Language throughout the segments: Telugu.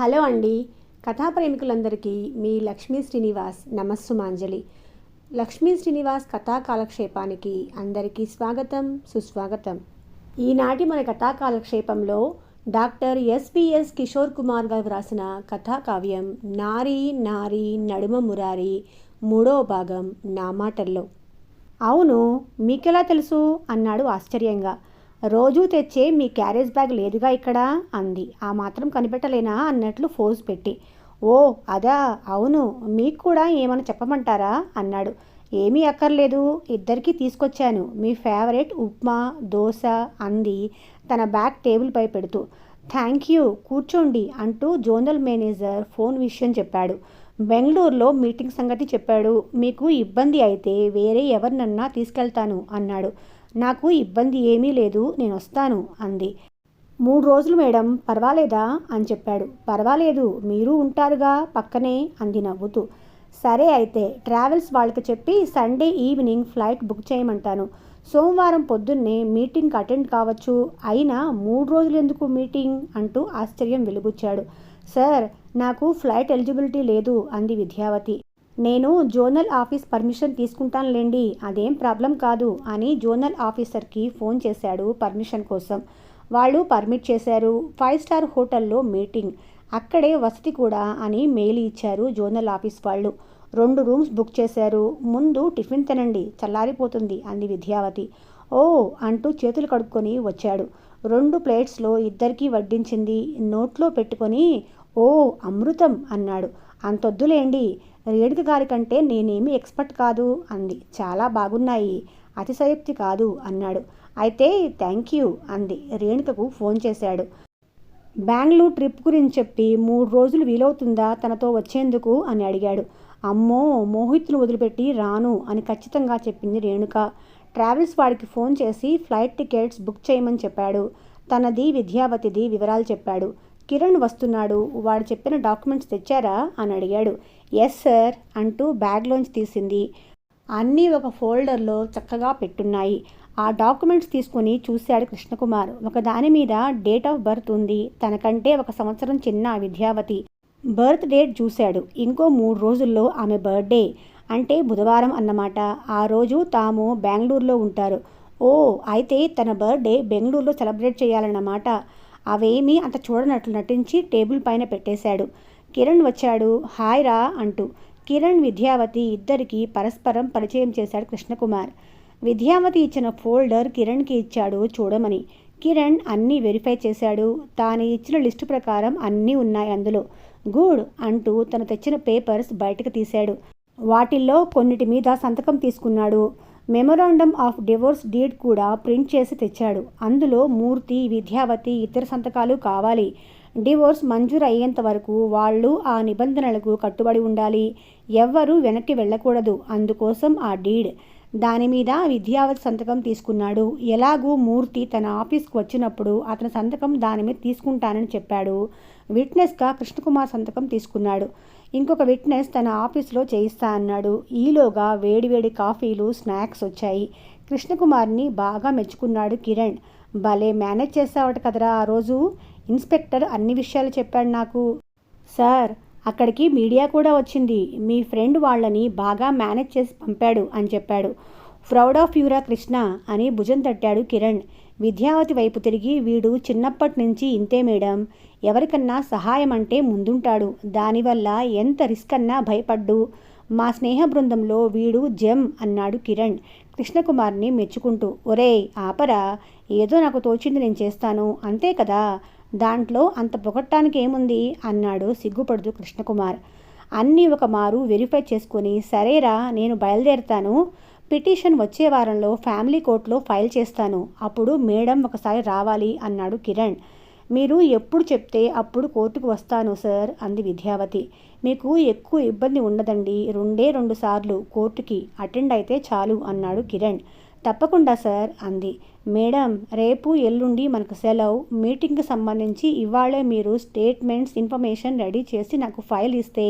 హలో అండి. కథా ప్రేమికులందరికీ మీ లక్ష్మీ శ్రీనివాస్ నమస్సుమాంజలి. లక్ష్మీ శ్రీనివాస్ కథా కాలక్షేపానికి అందరికీ స్వాగతం, సుస్వాగతం. ఈనాటి మన కథా కాలక్షేపంలో డాక్టర్ ఎస్విఎస్ కిషోర్ కుమార్ గారు వ్రాసిన కథాకావ్యం నారీ నారీ నడుమ మురారి 3వ భాగం నా మాటల్లో. అవును, మీకెలా తెలుసు అన్నాడు ఆశ్చర్యంగా. రోజూ తెచ్చే మీ క్యారేజ్ బ్యాగ్ లేదుగా ఇక్కడ అంది. ఆ మాత్రం కనిపెట్టలేనా అన్నట్లు ఫోజ్ పెట్టి. ఓ అదా, అవును, మీకు కూడా ఏమైనా చెప్పమంటారా అన్నాడు. ఏమీ అక్కర్లేదు, ఇద్దరికీ తీసుకొచ్చాను మీ ఫేవరెట్ ఉప్మా దోశ అంది తన బ్యాగ్ టేబుల్పై పెడుతూ. థ్యాంక్ యూ, కూర్చోండి అంటూ జోనల్ మేనేజర్ ఫోన్ విషయం చెప్పాడు. బెంగళూరులో మీటింగ్ సంగతి చెప్పాడు. మీకు ఇబ్బంది అయితే వేరే ఎవరినన్నా తీసుకెళ్తాను అన్నాడు. నాకు ఇబ్బంది ఏమీ లేదు, నేను వస్తాను అంది. 3 రోజులు మేడం, పర్వాలేదా అని చెప్పాడు. పర్వాలేదు, మీరు ఉంటారుగా పక్కనే అంది నవ్వుతూ. సరే అయితే ట్రావెల్స్ వాళ్ళకి చెప్పి సండే ఈవినింగ్ ఫ్లైట్ బుక్ చేయమంటాను. సోమవారం పొద్దున్నే మీటింగ్కి అటెండ్ కావచ్చు. అయినా 3 రోజులు ఎందుకు మీటింగ్ అంటూ ఆశ్చర్యం వెలుబుచ్చాడు. సార్, నాకు ఫ్లైట్ ఎలిజిబిలిటీ లేదు అంది విద్యావతి. నేను జోనల్ ఆఫీస్ పర్మిషన్ తీసుకుంటానులేండి, అదేం ప్రాబ్లం కాదు అని జోనల్ ఆఫీసర్కి ఫోన్ చేశాడు పర్మిషన్ కోసం. వాళ్ళు పర్మిట్ చేశారు. 5 స్టార్ హోటల్లో మీటింగ్, అక్కడే వసతి కూడా అని మెయిల్ ఇచ్చారు జోనల్ ఆఫీస్ వాళ్ళు. 2 రూమ్స్ బుక్ చేశారు. ముందు టిఫిన్ తినండి, చల్లారిపోతుంది అంది విద్యావతి. ఓ అంటూ చేతులు కడుక్కొని వచ్చాడు. 2 ప్లేట్స్లో ఇద్దరికీ వడ్డించింది. నోట్లో పెట్టుకొని ఓ అమృతం అన్నాడు. అంతొద్దులేండి, రేణుక గారి కంటే నేనేమీ ఎక్స్పర్ట్ కాదు అంది. చాలా బాగున్నాయి, అతిశయోక్తి కాదు అన్నాడు. అయితే థ్యాంక్ యూ అంది. రేణుకకు ఫోన్ చేశాడు. బెంగళూరు ట్రిప్ గురించి చెప్పి 3 రోజులు వీలవుతుందా తనతో వచ్చేందుకు అని అడిగాడు. అమ్మో, మోహిత్ను వదిలిపెట్టి రాను అని ఖచ్చితంగా చెప్పింది రేణుక. ట్రావెల్స్ వాడికి ఫోన్ చేసి ఫ్లైట్ టికెట్స్ బుక్ చేయమని చెప్పాడు. తనది విద్యావతిది వివరాలు చెప్పాడు. కిరణ్ వస్తున్నాడు, వాడు చెప్పిన డాక్యుమెంట్స్ తెచ్చారా అని అడిగాడు. ఎస్ సార్ అంటూ బ్యాగ్లోంచి తీసింది. అన్నీ ఒక ఫోల్డర్లో చక్కగా పెట్టున్నాయి. ఆ డాక్యుమెంట్స్ తీసుకుని చూశాడు కృష్ణకుమార్. ఒక దాని మీద డేట్ ఆఫ్ బర్త్ ఉంది. తనకంటే 1 సంవత్సరం చిన్న విద్యావతి. బర్త్ డేట్ చూశాడు. ఇంకో 3 రోజుల్లో ఆమె బర్త్డే, అంటే బుధవారం అన్నమాట. ఆ రోజు తాము బెంగళూరులో ఉంటారు. ఓ అయితే తన బర్త్డే బెంగళూరులో సెలబ్రేట్ చేయాలన్నమాట. అవేమీ అంత చూడనట్లు నటించి టేబుల్ పైన పెట్టేశాడు. కిరణ్ వచ్చాడు. హాయ్ రా అంటూ. కిరణ్ విద్యావతి ఇద్దరికి పరస్పరం పరిచయం చేశాడు కృష్ణకుమార్. విద్యావతి ఇచ్చిన ఫోల్డర్ కిరణ్కి ఇచ్చాడు చూడమని. కిరణ్ అన్నీ వెరిఫై చేశాడు. తాను ఇచ్చిన లిస్టు ప్రకారం అన్నీ ఉన్నాయి అందులో. గుడ్ అంటూ తను తెచ్చిన పేపర్స్ బయటకు తీశాడు. వాటిల్లో కొన్నిటి మీద సంతకం తీసుకున్నాడు. మెమొరాండమ్ ఆఫ్ డివోర్స్ డీడ్ కూడా ప్రింట్ చేసి తెచ్చాడు. అందులో మూర్తి, విద్యావతి ఇద్దరు సంతకాలు కావాలి. డివోర్స్ మంజూరు అయ్యేంత వరకు వాళ్ళు ఆ నిబంధనలకు కట్టుబడి ఉండాలి. ఎవ్వరూ వెనక్కి వెళ్ళకూడదు. అందుకోసం ఆ డీడ్. దాని మీద విద్యావతి సంతకం తీసుకున్నాడు. ఎలాగూ మూర్తి తన ఆఫీస్కి వచ్చినప్పుడు అతని సంతకం దాని మీద తీసుకుంటానని చెప్పాడు. విట్నెస్గా కృష్ణకుమార్ సంతకం తీసుకున్నాడు. ఇంకొక విట్నెస్ తన ఆఫీసులో చేయిస్తా అన్నాడు. ఈలోగా వేడివేడి కాఫీలు, స్నాక్స్ వచ్చాయి. కృష్ణకుమార్ని బాగా మెచ్చుకున్నాడు కిరణ్. భలే మేనేజ్ చేసావట కదరా ఆ రోజు. ఇన్స్పెక్టర్ అన్ని విషయాలు చెప్పాడు నాకు. సార్, అక్కడికి మీడియా కూడా వచ్చింది. మీ ఫ్రెండ్ వాళ్ళని బాగా మేనేజ్ చేసి పంపాడు అని చెప్పాడు. ప్రౌడ్ ఆఫ్ యూరా కృష్ణ అని భుజం తట్టాడు కిరణ్. విద్యావతి వైపు తిరిగి, వీడు చిన్నప్పటి నుంచి ఇంతే మేడం, ఎవరికన్నా సహాయం అంటే ముందుంటాడు. దానివల్ల ఎంత రిస్క్ అన్నా భయపడ్డు. మా స్నేహ బృందంలో వీడు జెమ్ అన్నాడు కిరణ్ కృష్ణకుమార్ని మెచ్చుకుంటూ. ఒరేయ్ ఆపరా, ఏదో నాకు తోచింది నేను చేస్తాను అంతే కదా, దాంట్లో అంత పొగట్టానికి ఏముంది అన్నాడు సిగ్గుపడుతూ కృష్ణకుమార్. అన్నీ ఒక మారు వెరిఫై చేసుకుని, సరేరా నేను బయలుదేరుతాను. పిటిషన్ వచ్చే వారంలో ఫ్యామిలీ కోర్టులో ఫైల్ చేస్తాను. అప్పుడు మేడం ఒకసారి రావాలి అన్నాడు కిరణ్. మీరు ఎప్పుడు చెప్తే అప్పుడు కోర్టుకు వస్తాను సార్ అంది విద్యావతి. మీకు ఎక్కువ ఇబ్బంది ఉండదండి, 2 సార్లు కోర్టుకి అటెండ్ అయితే చాలు అన్నాడు కిరణ్. తప్పకుండా సార్ అంది. మేడం, రేపు ఎల్లుండి మనకు సెలవు. మీటింగ్కి సంబంధించి ఇవాళే మీరు స్టేట్మెంట్స్, ఇన్ఫర్మేషన్ రెడీ చేసి నాకు ఫైల్ ఇస్తే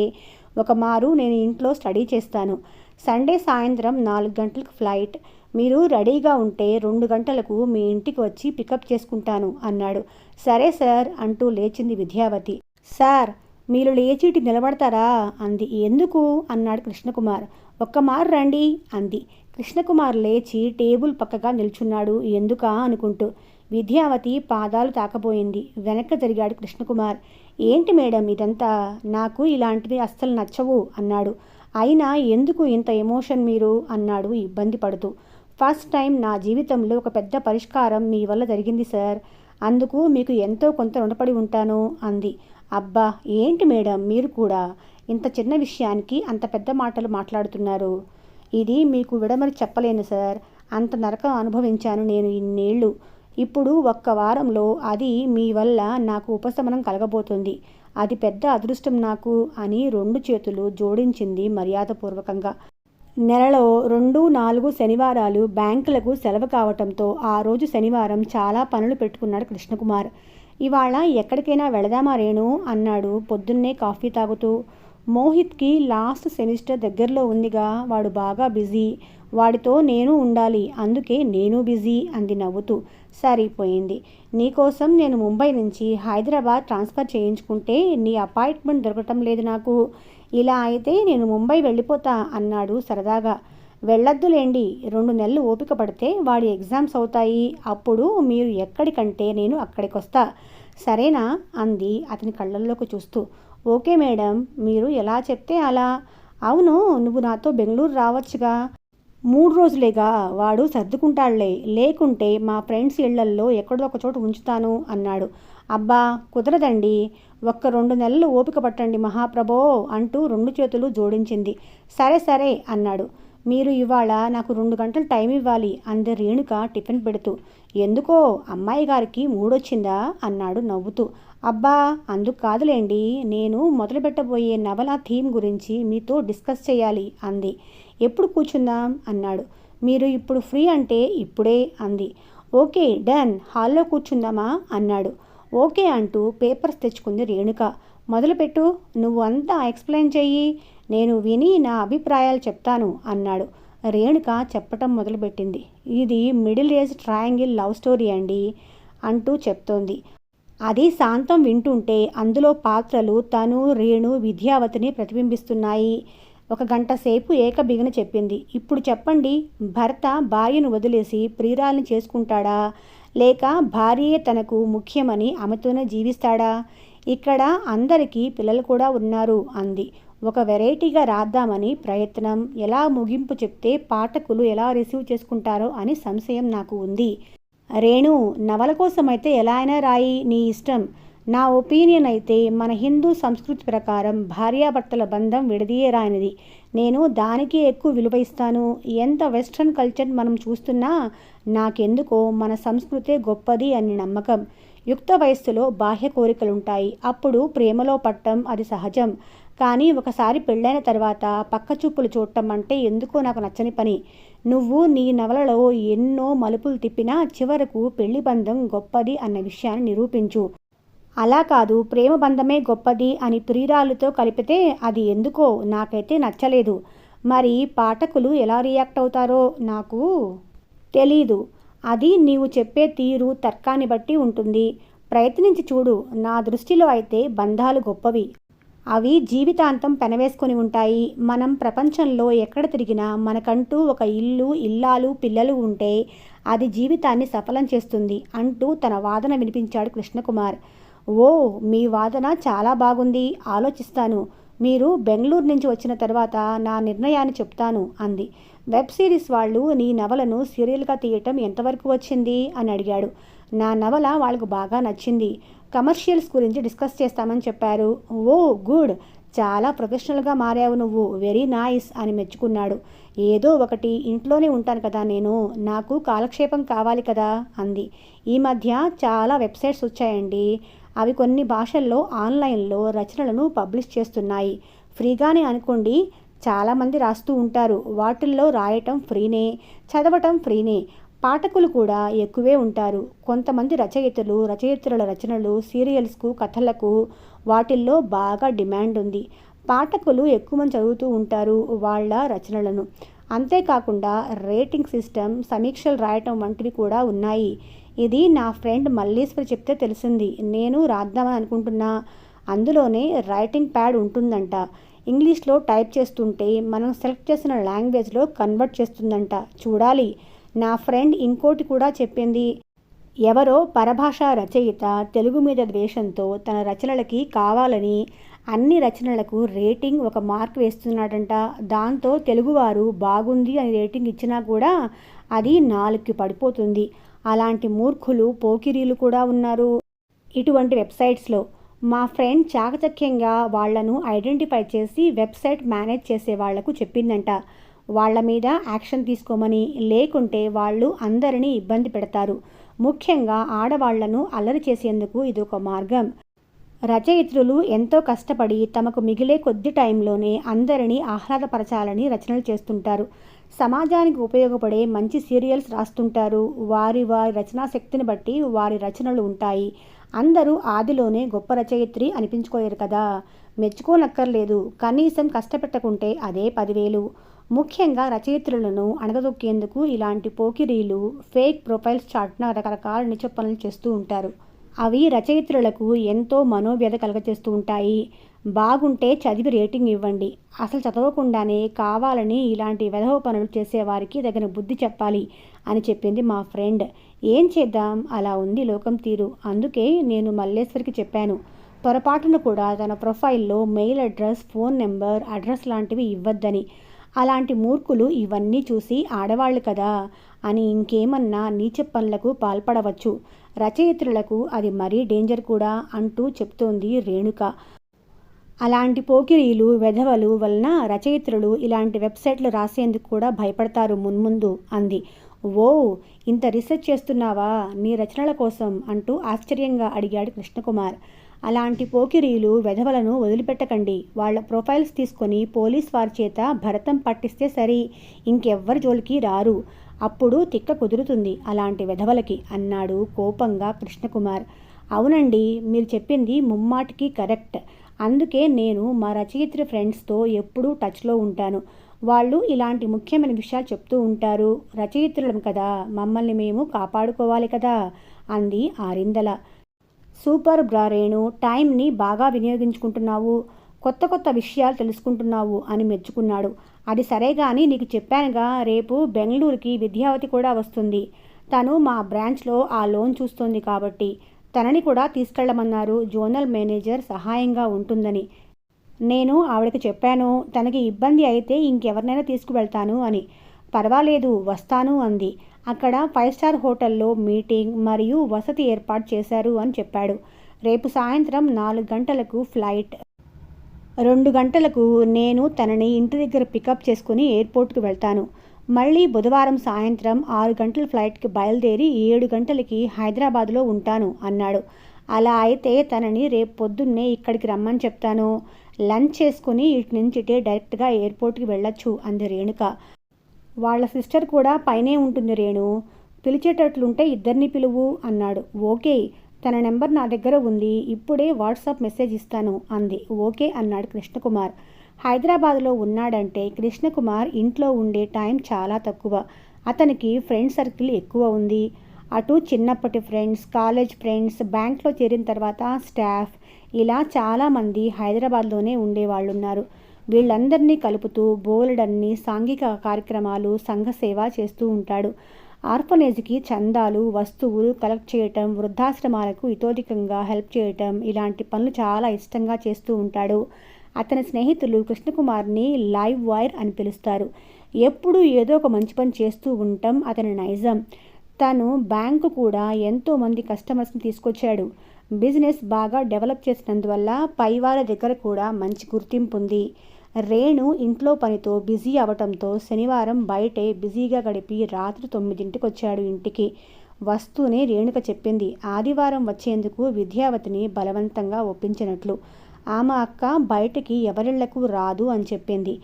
ఒక మారు నేను ఇంట్లో స్టడీ చేస్తాను. సండే సాయంత్రం 4 గంటలకు ఫ్లైట్. మీరు రెడీగా ఉంటే 2 గంటలకు మీ ఇంటికి వచ్చి పికప్ చేసుకుంటాను అన్నాడు. సరే సార్ అంటూ లేచింది విద్యావతి. సార్, మీరు లేచిటి నిలబడతారా అంది. ఎందుకు అన్నాడు కృష్ణకుమార్. ఒక్కమారు రండి అంది. కృష్ణకుమార్ లేచి టేబుల్ పక్కగా నిల్చున్నాడు. ఎందుకా అనుకుంటూ. విద్యావతి పాదాలు తాకబోయింది. వెనక్కి జరిగాడు కృష్ణకుమార్. ఏంటి మేడం ఇదంతా? నాకు ఇలాంటివి అస్సలు నచ్చవు అన్నాడు. అయినా ఎందుకు ఇంత ఎమోషన్ మీరు అన్నాడు ఇబ్బంది పడుతూ. ఫస్ట్ టైం నా జీవితంలో ఒక పెద్ద పరిష్కారం మీ వల్ల జరిగింది సార్. అందుకు మీకు ఎంతో కొంత రుణపడి ఉంటాను అంది. అబ్బా, ఏంటి మేడం మీరు కూడా ఇంత చిన్న విషయానికి అంత పెద్ద మాటలు మాట్లాడుతున్నారు? ఇది మీకు విడమరి చెప్పలేను సార్. అంత నరకం అనుభవించాను నేను ఇన్నేళ్ళు. ఇప్పుడు ఒక్క వారంలో అది మీ వల్ల నాకు ఉపశమనం కలగబోతుంది. అది పెద్ద అదృష్టం నాకు అని 2 చేతులు జోడించింది మర్యాదపూర్వకంగా. నెలలో 2, 4 శనివారాలు బ్యాంకులకు సెలవు కావటంతో ఆ రోజు శనివారం చాలా పనులు పెట్టుకున్నాడు కృష్ణకుమార్. ఇవాళ ఎక్కడికైనా వెళదామా రేణు అన్నాడు పొద్దున్నే కాఫీ తాగుతూ. మోహిత్కి లాస్ట్ సెమిస్టర్ దగ్గరలో ఉందిగా, వాడు బాగా బిజీ. వాడితో నేను ఉండాలి, అందుకే నేను బిజీ అంది నవ్వుతూ. సరిపోయింది. నీకోసం నేను ముంబై నుంచి హైదరాబాద్ ట్రాన్స్ఫర్ చేయించుకుంటే నీ అపాయింట్మెంట్ దొరకటం లేదు నాకు. ఇలా అయితే నేను ముంబై వెళ్ళిపోతా అన్నాడు సరదాగా. వెళ్ళొద్దులేండి, 2 నెలలు ఓపిక పడితే వాడి ఎగ్జామ్స్ అవుతాయి. అప్పుడు మీరు ఎక్కడికంటే నేను అక్కడికొస్తా. సరేనా అంది అతని కళ్ళల్లోకి చూస్తూ. ఓకే మేడం, మీరు ఎలా చెప్తే అలా. అవును, నువ్వు నాతో బెంగళూరు రావచ్చుగా. 3 రోజులేగా, వాడు సర్దుకుంటాడులే. లేకుంటే మా ఫ్రెండ్స్ ఇళ్లల్లో ఎక్కడో ఒక చోట ఉంచుతాను అన్నాడు. అబ్బా కుదరదండి, ఒక్క 2 నెలలు ఓపిక పట్టండి మహాప్రభో అంటూ 2 చేతులు జోడించింది. సరే సరే అన్నాడు. మీరు ఇవాళ నాకు 2 గంటలు టైం ఇవ్వాలి అంది రేణుక టిఫిన్ పెడుతూ. ఎందుకో అమ్మాయి గారికి మూడొచ్చిందా అన్నాడు నవ్వుతూ. అబ్బా అందుకు కాదులేండి, నేను మొదలుపెట్టబోయే నవల థీమ్ గురించి మీతో డిస్కస్ చేయాలి అంది. ఎప్పుడు కూర్చుందాం అన్నాడు. మీరు ఇప్పుడు ఫ్రీ అంటే ఇప్పుడే అంది. ఓకే డన్, హాల్లో కూర్చుందామా అన్నాడు. ఓకే అంటూ పేపర్స్ తెచ్చుకుంది రేణుక. మొదలుపెట్టు, నువ్వు అంతా ఎక్స్ప్లెయిన్ చెయ్యి, నేను విని నా అభిప్రాయాలు చెప్తాను అన్నాడు. రేణుక చెప్పటం మొదలుపెట్టింది. ఇది middle age triangle love story అండి అంటూ చెప్తోంది. అది శాంతం వింటుంటే అందులో పాత్రలు తను, రేణు, విద్యావతిని ప్రతిబింబిస్తున్నాయి. 1 గంట సేపు ఏకబిగిన చెప్పింది. ఇప్పుడు చెప్పండి, భర్త భార్యను వదిలేసి ప్రియురాల్ని చేసుకుంటాడా, లేక భార్యే తనకు ముఖ్యమని ఆమెతోనే జీవిస్తాడా? ఇక్కడ అందరికీ పిల్లలు కూడా ఉన్నారు అంది. ఒక వెరైటీగా రాద్దామని ప్రయత్నం. ఎలా ముగింపు చెప్తే పాఠకులు ఎలా రిసీవ్ చేసుకుంటారో అని సంశయం నాకు ఉంది. రేణు, నవల కోసమైతే ఎలా అయినా రాయి, నీ ఇష్టం. నా ఒపీనియన్ అయితే మన హిందూ సంస్కృతి ప్రకారం భార్యాభర్తల బంధం విడదీయరానిది. నేను దానికి ఎక్కువ విలువ ఇస్తాను. ఎంత వెస్ట్రన్ కల్చర్ మనం చూస్తున్నా నాకెందుకో మన సంస్కృతే గొప్పది అని నమ్మకం. యుక్త వయస్సులో బాహ్య కోరికలుంటాయి. అప్పుడు ప్రేమలో పట్టం అది సహజం. కానీ ఒకసారి పెళ్ళైన తర్వాత పక్కచూపులు చూడటం అంటే ఎందుకో నాకు నచ్చని పని. నువ్వు నీ నవలలో ఎన్నో మలుపులు తిప్పినా చివరకు పెళ్లి బంధం గొప్పది అన్న విషయాన్ని నిరూపించు. అలా కాదు, ప్రేమ బంధమే గొప్పది అని ప్రియురాలుతో కలిపితే అది ఎందుకో నాకైతే నచ్చలేదు. మరి పాఠకులు ఎలా రియాక్ట్ అవుతారో నాకు తెలీదు. అది నీవు చెప్పే తీరు, తర్కాన్ని బట్టి ఉంటుంది. ప్రయత్నించి చూడు. నా దృష్టిలో అయితే బంధాలు గొప్పవి. అవి జీవితాంతం పెనవేసుకొని ఉంటాయి. మనం ప్రపంచంలో ఎక్కడ తిరిగినా మనకంటూ ఒక ఇల్లు, ఇల్లాలు, పిల్లలు ఉంటే అది జీవితాన్ని సఫలం చేస్తుంది అంటూ తన వాదన వినిపించాడు కృష్ణకుమార్. ఓ, మీ వాదన చాలా బాగుంది, ఆలోచిస్తాను. మీరు బెంగళూరు నుంచి వచ్చిన తర్వాత నా నిర్ణయాన్ని చెప్తాను అంది. వెబ్ సిరీస్ వాళ్ళు నీ నవలను సీరియల్గా తీయటం ఎంతవరకు వచ్చింది అని అడిగాడు. నా నవల వాళ్ళకు బాగా నచ్చింది. కమర్షియల్స్ గురించి డిస్కస్ చేస్తామని చెప్పారు. ఓ గుడ్, చాలా ప్రొఫెషనల్గా మారావు నువ్వు, వెరీ నైస్ అని మెచ్చుకున్నాడు. ఏదో ఒకటి, ఇంట్లోనే ఉంటాను కదా నేను, నాకు కాలక్షేపం కావాలి కదా అంది. ఈ మధ్య చాలా వెబ్సైట్స్ వచ్చాయండి. అవి కొన్ని భాషల్లో ఆన్లైన్లో రచనలను పబ్లిష్ చేస్తున్నాయి. ఫ్రీగానే అనుకోండి. చాలామంది రాస్తూ ఉంటారు. వాటిల్లో రాయటం ఫ్రీనే, చదవటం ఫ్రీనే. పాఠకులు కూడా ఎక్కువే ఉంటారు. కొంతమంది రచయిత్రుల రచనలు సీరియల్స్కు, కథలకు వాటిల్లో బాగా డిమాండ్ ఉంది. పాఠకులు ఎక్కువ మంది చదువుతూ ఉంటారు వాళ్ళ రచనలను. అంతేకాకుండా రేటింగ్ సిస్టమ్, సమీక్షలు రాయటం వంటివి కూడా ఉన్నాయి. ఇది నా ఫ్రెండ్ మల్లీశ్వరి చెప్తే తెలిసింది. నేను రాద్దామని అనుకుంటున్నా. అందులోనే రైటింగ్ ప్యాడ్ ఉంటుందంట. ఇంగ్లీష్లో టైప్ చేస్తుంటే మనం సెలెక్ట్ చేసిన లాంగ్వేజ్లో కన్వర్ట్ చేస్తుందంట. చూడాలి. నా ఫ్రెండ్ ఇంకోటి కూడా చెప్పింది. ఎవరో పరభాషా రచయిత తెలుగు మీద ద్వేషంతో తన రచనలకి కావాలని అన్ని రచనలకు రేటింగ్ 1 మార్క్ వేస్తున్నాడంట. దాంతో తెలుగువారు బాగుంది అని రేటింగ్ ఇచ్చినా కూడా అది 4కి పడిపోతుంది. అలాంటి మూర్ఖులు పోకిరీలు కూడా ఉన్నారు ఇటువంటి వెబ్సైట్స్లో. మా ఫ్రెండ్ చాకచక్యంగా వాళ్లను ఐడెంటిఫై చేసి వెబ్సైట్ మేనేజ్ చేసే వాళ్లకు చెప్పిందంట. వాళ్ల మీద యాక్షన్ తీసుకోమని, లేకుంటే వాళ్ళు అందరినీ ఇబ్బంది పెడతారు. ముఖ్యంగా ఆడవాళ్లను అల్లరి చేసేందుకు ఇదొక మార్గం. రచయిత్రులు ఎంతో కష్టపడి తమకు మిగిలే కొద్ది టైంలోనే అందరినీ ఆహ్లాదపరచాలని రచనలు చేస్తుంటారు. సమాజానికి ఉపయోగపడే మంచి సీరియల్స్ రాస్తుంటారు. వారి వారి రచనా శక్తిని బట్టి వారి రచనలు ఉంటాయి. అందరూ ఆదిలోనే గొప్ప రచయిత్రి అనిపించుకోలేరు కదా. మెచ్చుకోనక్కర్లేదు. కనీసం కష్టపెట్టకుంటే అదే 10,000. ముఖ్యంగా రచయిత్రులను అణగదొక్కేందుకు ఇలాంటి పోకిరీలు ఫేక్ ప్రొఫైల్స్ చాటున రకరకాల నీచ పనులు చేస్తూ ఉంటారు. అవి రచయిత్రులకు ఎంతో మనోవ్యధ కలగచేస్తూ ఉంటాయి. బాగుంటే చదివి రేటింగ్ ఇవ్వండి. అసలు చదవకుండానే కావాలని ఇలాంటి వెధవ పనులు చేసేవారికి తగిన బుద్ధి చెప్పాలి అని చెప్పింది మా ఫ్రెండ్. ఏం చేద్దాం, అలా ఉంది లోకం తీరు. అందుకే నేను మల్లేశ్వరికి చెప్పాను, పొరపాటును కూడా తన ప్రొఫైల్లో mail address, phone number, address లాంటివి ఇవ్వద్దని. అలాంటి మూర్ఖులు ఇవన్నీ చూసి ఆడవాళ్లు కదా అని ఇంకేమన్నా నీచ పనులకు పాల్పడవచ్చు. రచయిత్రులకు అది మరీ డేంజర్ కూడా అంటూ చెప్తోంది రేణుక. అలాంటి పోకిరీలు, వెధవలు వలన రచయిత్రులు ఇలాంటి వెబ్సైట్లు రాసేందుకు కూడా భయపడతారు మున్ముందు అంది. ఓ, ఇంత రీసెర్చ్ చేస్తున్నావా నీ రచనల కోసం అంటూ ఆశ్చర్యంగా అడిగాడు కృష్ణకుమార్. అలాంటి పోకిరీలు, వెధవలను వదిలిపెట్టకండి. వాళ్ల ప్రొఫైల్స్ తీసుకొని పోలీస్ వారి చేత భరతం పట్టిస్తే సరి. ఇంకెవ్వరి జోలికి రారు. అప్పుడు తిక్క కుదురుతుంది అలాంటి వెధవలకి అన్నాడు కోపంగా కృష్ణకుమార్. అవునండి, మీరు చెప్పింది ముమ్మాటికి కరెక్ట్. అందుకే నేను మా రచయిత్రి ఫ్రెండ్స్తో ఎప్పుడూ టచ్లో ఉంటాను. వాళ్ళు ఇలాంటి ముఖ్యమైన విషయాలు చెప్తూ ఉంటారు. రచయిత్రులం కదా, మమ్మల్ని మేము కాపాడుకోవాలి కదా అంది ఆరిందల. సూపర్ బ్రా రేణు, టైంని బాగా వినియోగించుకుంటున్నావు. కొత్త కొత్త విషయాలు తెలుసుకుంటున్నావు అని మెచ్చుకున్నాడు. అది సరే కానీ నీకు చెప్పానుగా, రేపు బెంగళూరుకి విద్యావతి కూడా వస్తుంది. తను మా బ్రాంచ్లో ఆ లోన్ చూస్తోంది కాబట్టి తనని కూడా తీసుకెళ్లమన్నారు. జోనల్ మేనేజర్ సహాయంగా ఉంటుందని. నేను ఆవిడకి చెప్పాను, తనకి ఇబ్బంది అయితే ఇంకెవరినైనా తీసుకువెళ్తాను అని. పర్వాలేదు, వస్తాను అంది. అక్కడ 5 స్టార్ హోటల్లో మీటింగ్ మరియు వసతి ఏర్పాటు చేశారు అని చెప్పాడు. రేపు సాయంత్రం 4 గంటలకు ఫ్లైట్. 2 గంటలకు నేను తనని ఇంటి దగ్గర పికప్ చేసుకుని ఎయిర్పోర్ట్కి వెళ్తాను. మళ్ళీ బుధవారం సాయంత్రం 6 గంటల ఫ్లైట్కి బయలుదేరి 7 గంటలకి హైదరాబాద్లో ఉంటాను అన్నాడు. అలా అయితే తనని రేపు పొద్దున్నే ఇక్కడికి రమ్మని చెప్తాను. లంచ్ చేసుకుని ఇటు నుంచి డైరెక్ట్గా ఎయిర్పోర్ట్కి వెళ్ళొచ్చు అంది రేణుక. వాళ్ళ సిస్టర్ కూడా పైనే ఉంటుంది రేణు, పిలిచేటట్లుంటే ఇద్దరిని పిలువు అన్నాడు. ఓకే, తన నెంబర్ నా దగ్గర ఉంది, ఇప్పుడే వాట్సాప్ మెసేజ్ ఇస్తాను అంది. ఓకే అన్నాడు కృష్ణకుమార్. హైదరాబాద్లో ఉన్నాడంటే కృష్ణకుమార్ ఇంట్లో ఉండే టైం చాలా తక్కువ. అతనికి ఫ్రెండ్ సర్కిల్ ఎక్కువ ఉంది. అటు చిన్నప్పటి ఫ్రెండ్స్, కాలేజ్ ఫ్రెండ్స్, బ్యాంక్లో చేరిన తర్వాత స్టాఫ్, ఇలా చాలామంది హైదరాబాద్లోనే ఉండేవాళ్ళున్నారు. వీళ్ళందరినీ కలుపుతూ బోలెడన్ని సాంఘిక కార్యక్రమాలు, సంఘ సేవ చేస్తూ ఉంటాడు. ఆర్ఫనేజ్కి చందాలు, వస్తువులు కలెక్ట్ చేయటం, వృద్ధాశ్రమాలకు ఇతోధికంగా హెల్ప్ చేయటం, ఇలాంటి పనులు చాలా ఇష్టంగా చేస్తూ ఉంటాడు. అతని స్నేహితులు కృష్ణకుమార్ని లైవ్ వైర్ అని పిలుస్తారు. ఎప్పుడూ ఏదో ఒక మంచి పని చేస్తూ ఉండటం అతని నైజం. తను బ్యాంకు కూడా ఎంతోమంది కస్టమర్స్ని తీసుకొచ్చాడు. బిజినెస్ బాగా డెవలప్ చేసినందువల్ల పైవాళ్ళ దగ్గర కూడా మంచి గుర్తింపు ఉంది. రేణు ఇంట్లో పనితో బిజీ అవటంతో శనివారం బయటే బిజీగా గడిపి రాత్రి 9ంటికి వచ్చాడు ఇంటికి. వస్తూనే రేణుక చెప్పింది ఆదివారం వచ్చేందుకు విద్యావతిని బలవంతంగా ఒప్పించినట్లు. ఆమె అక్క బయటికి ఎవరిళ్లకు రాదు అని చెప్పింది.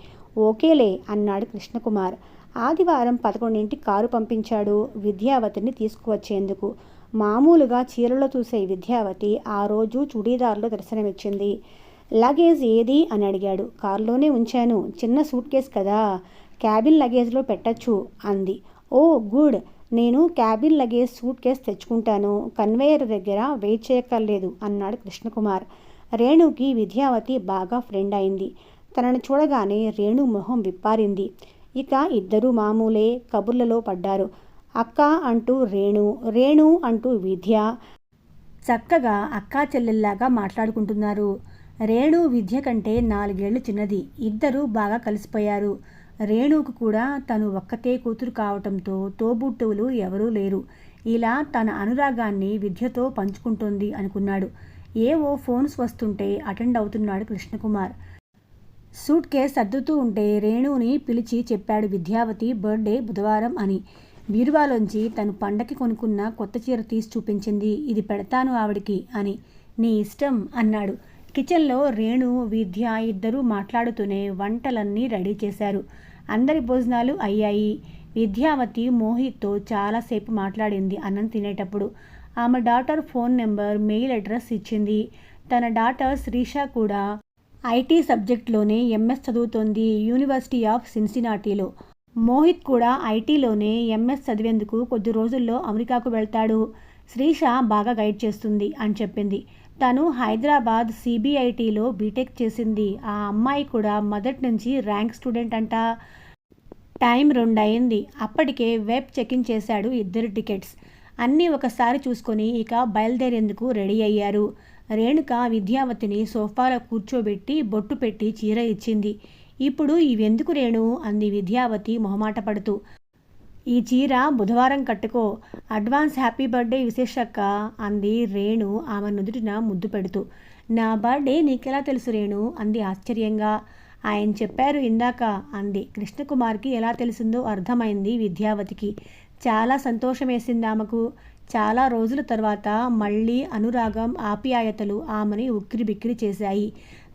ఓకేలే అన్నాడు కృష్ణకుమార్. ఆదివారం 11ంటికి కారు పంపించాడు విద్యావతిని తీసుకువచ్చేందుకు. మామూలుగా చీరలో చూసే విద్యావతి ఆ రోజు చుడీదార్లో దర్శనమిచ్చింది. లగేజ్ ఏది అని అడిగాడు. కారులోనే ఉంచాను, చిన్న సూట్ కేస్ కదా, క్యాబిన్ లగేజ్లో పెట్టచ్చు అంది. ఓ గుడ్, నేను క్యాబిన్ లగేజ్ సూట్ కేస్ తెచ్చుకుంటాను, కన్వేయర్ దగ్గర వెయిట్ చేయక్కర్లేదు అన్నాడు కృష్ణకుమార్. రేణుకి విద్యావతి బాగా ఫ్రెండ్ అయింది. తనను చూడగానే రేణు మొహం విప్పారింది. ఇక ఇద్దరూ మామూలే కబుర్లలో పడ్డారు. అక్క అంటూ రేణు, రేణు అంటూ విద్య చక్కగా అక్కా చెల్లెల్లాగా మాట్లాడుకుంటున్నారు. రేణు విద్య కంటే 4 ఏళ్లు చిన్నది. ఇద్దరూ బాగా కలిసిపోయారు. రేణుకు కూడా తను ఒక్కతే కూతురు కావటంతో తోబుట్టువులు ఎవరూ లేరు. ఇలా తన అనురాగాన్ని విద్యతో పంచుకుంటోంది అనుకున్నాడు. ఏవో ఫోన్స్ వస్తుంటే అటెండ్ అవుతున్నాడు కృష్ణకుమార్. సూట్ కేస్ సర్దుతూ ఉంటే రేణుని పిలిచి చెప్పాడు విద్యావతి బర్త్డే బుధవారం అని. బీరువాలోంచి తను పండకి కొనుక్కున్న కొత్త చీర తీసి చూపించింది. ఇది పెడతాను ఆవిడికి అని. నీ ఇష్టం అన్నాడు. కిచెన్లో రేణు విద్య ఇద్దరూ మాట్లాడుతూనే వంటలన్నీ రెడీ చేశారు. అందరి భోజనాలు అయ్యాయి. విద్యావతి మోహిత్తో చాలాసేపు మాట్లాడింది అన్నం తినేటప్పుడు. ఆమె daughter phone number, mail address ఇచ్చింది. తన డాటర్ శ్రీష కూడా ఐటీ సబ్జెక్ట్లోనే ఎంఎస్ చదువుతోంది యూనివర్సిటీ ఆఫ్ సిన్సినాటీలో. మోహిత్ కూడా ఐటీలోనే ఎంఎస్ చదివేందుకు కొద్ది రోజుల్లో అమెరికాకు వెళ్తాడు. శ్రీష బాగా గైడ్ చేస్తుంది అని చెప్పింది. తను హైదరాబాద్ సిబిఐటీలో బీటెక్ చేసింది. ఆ అమ్మాయి కూడా మొదటి నుంచి ర్యాంక్ స్టూడెంట్ అంట. టైం 2 అయింది. అప్పటికే వెబ్ చెకింగ్ చేశాడు 2 టికెట్స్. అన్నీ ఒకసారి చూసుకొని ఇక బయలుదేరేందుకు రెడీ అయ్యారు. రేణుక విద్యావతిని సోఫాలో కూర్చోబెట్టి బొట్టు పెట్టి చీర ఇచ్చింది. ఇప్పుడు ఇవెందుకు రేణు అంది విద్యావతి మొహమాట పడుతూ. ఈ చీర బుధవారం కట్టుకో, అడ్వాన్స్ హ్యాపీ బర్త్డే విశేషక్క అంది రేణు ఆమె నుదుటిన ముద్దు పెడుతూ. నా బర్త్డే నీకెలా తెలుసు రేణు అంది ఆశ్చర్యంగా. ఆయన చెప్పారు ఇందాక అంది. కృష్ణకుమార్కి ఎలా తెలిసిందో అర్థమైంది విద్యావతికి. చాలా సంతోషమేసింది ఆమెకు. చాలా రోజుల తర్వాత మళ్ళీ అనురాగం, ఆప్యాయతలు ఆమెని ఉక్కిరిబిక్కిరి చేశాయి.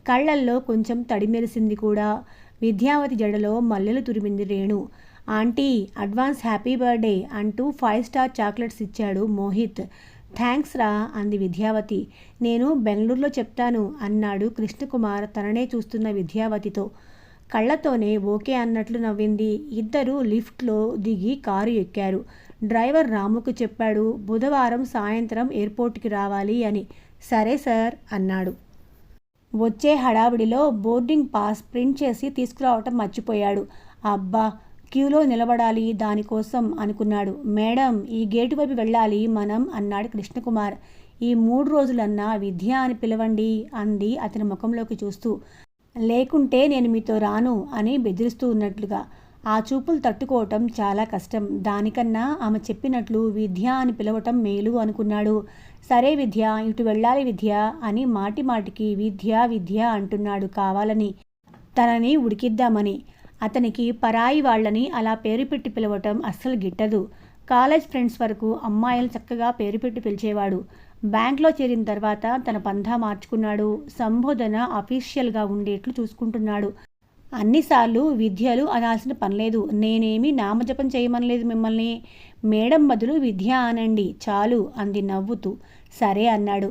కళ్ళల్లో కొంచెం తడిమెరిసింది కూడా. విద్యావతి జడలో మల్లెలు తురిమింది Renu. Aunty advance happy birthday అంటూ 5 స్టార్ చాక్లెట్స్ ఇచ్చాడు మోహిత్. థ్యాంక్స్ రా అంది విద్యావతి. నేను బెంగళూరులో చెప్తాను అన్నాడు కృష్ణకుమార్ తననే చూస్తున్న విద్యావతితో. కళ్ళతోనే ఓకే అన్నట్లు నవ్వింది. ఇద్దరూ లిఫ్ట్లో దిగి కారు ఎక్కారు. డ్రైవర్ రాముకు చెప్పాడు బుధవారం సాయంత్రం ఎయిర్పోర్ట్కి రావాలి అని. సరే సార్ అన్నాడు. వచ్చే హడావిడిలో బోర్డింగ్ పాస్ ప్రింట్ చేసి తీసుకురావటం మర్చిపోయాడు. అబ్బా క్యూలో నిలబడాలి దానికోసం అనుకున్నాడు. మేడం ఈ గేటు వైపు వెళ్ళాలి మనం అన్నాడు కృష్ణకుమార్. ఈ 3 రోజులన్నా విద్య అని పిలవండి అంది అతని ముఖంలోకి చూస్తూ. లేకుంటే నేను మీతో రాను అని బెదిరిస్తూ ఉన్నట్లుగా. ఆ చూపులు తట్టుకోవటం చాలా కష్టం. దానికన్నా ఆమె చెప్పినట్లు విద్య అని పిలవటం మేలు అనుకున్నాడు. సరే విద్య ఇటు వెళ్ళాలి విద్య అని మాటి మాటికి విద్య విద్య అంటున్నాడు కావాలని, తనని ఉడికిద్దామని. అతనికి పరాయి వాళ్ళని అలా పేరు పెట్టి పిలవటం అస్సలు గిట్టదు. కాలేజ్ ఫ్రెండ్స్ వరకు అమ్మాయిలు చక్కగా పేరు పెట్టి పిలిచేవాడు. బ్యాంక్లో చేరిన తర్వాత తన పంథా మార్చుకున్నాడు. సంబోధన అఫీషియల్గా ఉండేట్లు చూసుకుంటున్నాడు. అన్నిసార్లు విద్యలు అనాల్సిన పనిలేదు. నేనేమీ నామజపం చేయమనలేదు మిమ్మల్ని. మేడం బదులు విద్య అనండి చాలు అంది నవ్వుతూ. సరే అన్నాడు.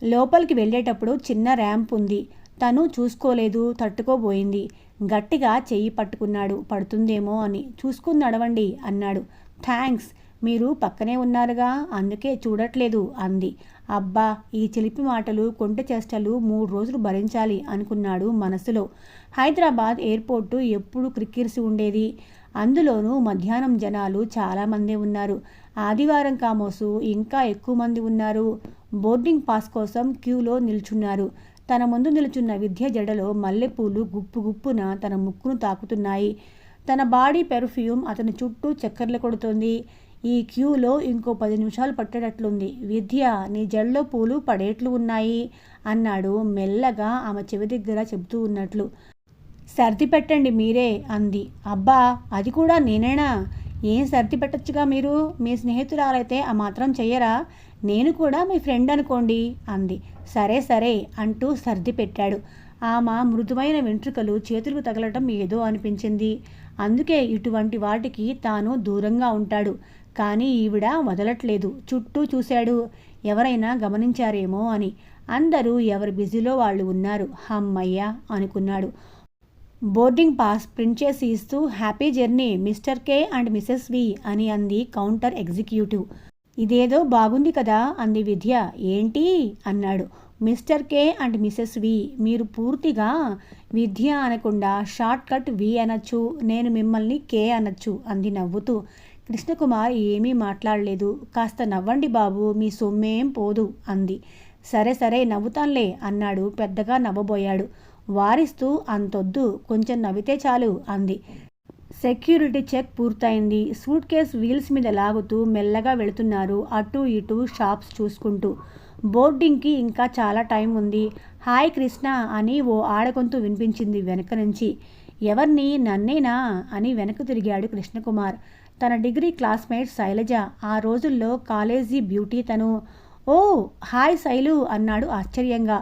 లోపలికి వెళ్ళేటప్పుడు చిన్న ర్యాంప్ ఉంది. తను చూసుకోలేదు, తట్టుకోబోయింది. గట్టిగా చెయ్యి పట్టుకున్నాడు పడుతుందేమో అని. చూసుకుని నడవండి అన్నాడు. థ్యాంక్స్, మీరు పక్కనే ఉన్నారుగా అందుకే చూడట్లేదు అంది. అబ్బా ఈ చిలిపి మాటలు, కొంటె చేష్టలు 3 రోజులు భరించాలి అనుకున్నాడు మనసులో. హైదరాబాద్ ఎయిర్పోర్టు ఎప్పుడు క్రిక్కిరిసి ఉండేది. అందులోనూ మధ్యాహ్నం జనాలు చాలామంది ఉన్నారు. ఆదివారం కామోసు ఇంకా ఎక్కువ మంది ఉన్నారు. బోర్డింగ్ పాస్ కోసం క్యూలో నిల్చున్నారు. తన ముందు నిలుచున్న విద్య జడలో మల్లెపూలు గుప్పు గుప్పున తన ముక్కును తాకుతున్నాయి. తన బాడీ పెర్ఫ్యూమ్ అతని చుట్టూ చక్కర్లు కొడుతోంది. ఈ క్యూలో ఇంకో 10 నిమిషాలు పట్టేటట్లుంది. విద్య నీ జడలో పూలు పడేట్లు ఉన్నాయి అన్నాడు మెల్లగా ఆమె చెవి దగ్గర చెబుతూ ఉన్నట్లు. సర్ది పెట్టండి మీరే అంది. అబ్బా అది కూడా నేనేనా? ఏం సర్ది పెట్టచ్చుగా మీరు? మీ స్నేహితురాలైతే ఆ మాత్రం చెయ్యరా? నేను కూడా మీ ఫ్రెండ్ అనుకోండి అంది. సరే సరే అంటూ సర్ది పెట్టాడు. ఆమె మృదువైన వెంట్రుకలు చేతులకు తగలటం ఏదో అనిపించింది. అందుకే ఇటువంటి వాటికి తాను దూరంగా ఉంటాడు. కానీ ఈవిడ వదలట్లేదు. చుట్టూ చూశాడు ఎవరైనా గమనించారేమో అని. అందరూ ఎవరి బిజీలో వాళ్ళు ఉన్నారు. హమ్మయ్య అనుకున్నాడు. బోర్డింగ్ పాస్ ప్రింట్ చేసి ఇస్తూ happy journey Mr K and Mrs V అని అంది కౌంటర్ ఎగ్జిక్యూటివ్. ఇదేదో బాగుంది కదా అంది విద్య. ఏంటి అన్నాడు. మిస్టర్ కే అండ్ మిసెస్ వి. మీరు పూర్తిగా విద్య అనకుండా షార్ట్ కట్ వి అనొచ్చు, నేను మిమ్మల్ని కే అనొచ్చు అంది నవ్వుతూ. కృష్ణకుమార్ ఏమీ మాట్లాడలేదు. కాస్త నవ్వండి బాబు, మీ సొమ్మేం పోదు అంది. సరే సరే నవ్వుతాన్లే అన్నాడు. పెద్దగా నవ్వబోయాడు. వారిస్తూ అంతొద్దు, కొంచెం నవ్వితే చాలు అంది. సెక్యూరిటీ చెక్ పూర్తయింది. సూట్ కేస్ వీల్స్ మీద లాగుతూ మెల్లగా వెళుతున్నారు, అటు ఇటు షాప్స్ చూసుకుంటూ. బోర్డింగ్కి ఇంకా చాలా టైం ఉంది. హాయ్ కృష్ణ అని ఓ ఆడగొంతు వినిపించింది వెనక నుంచి. ఎవర్ని, నన్నేనా అని వెనక్కు తిరిగాడు కృష్ణకుమార్. తన డిగ్రీ క్లాస్మేట్ శైలజ. ఆ రోజుల్లో కాలేజీ బ్యూటీ తను. ఓ హాయ్ శైలు అన్నాడు ఆశ్చర్యంగా.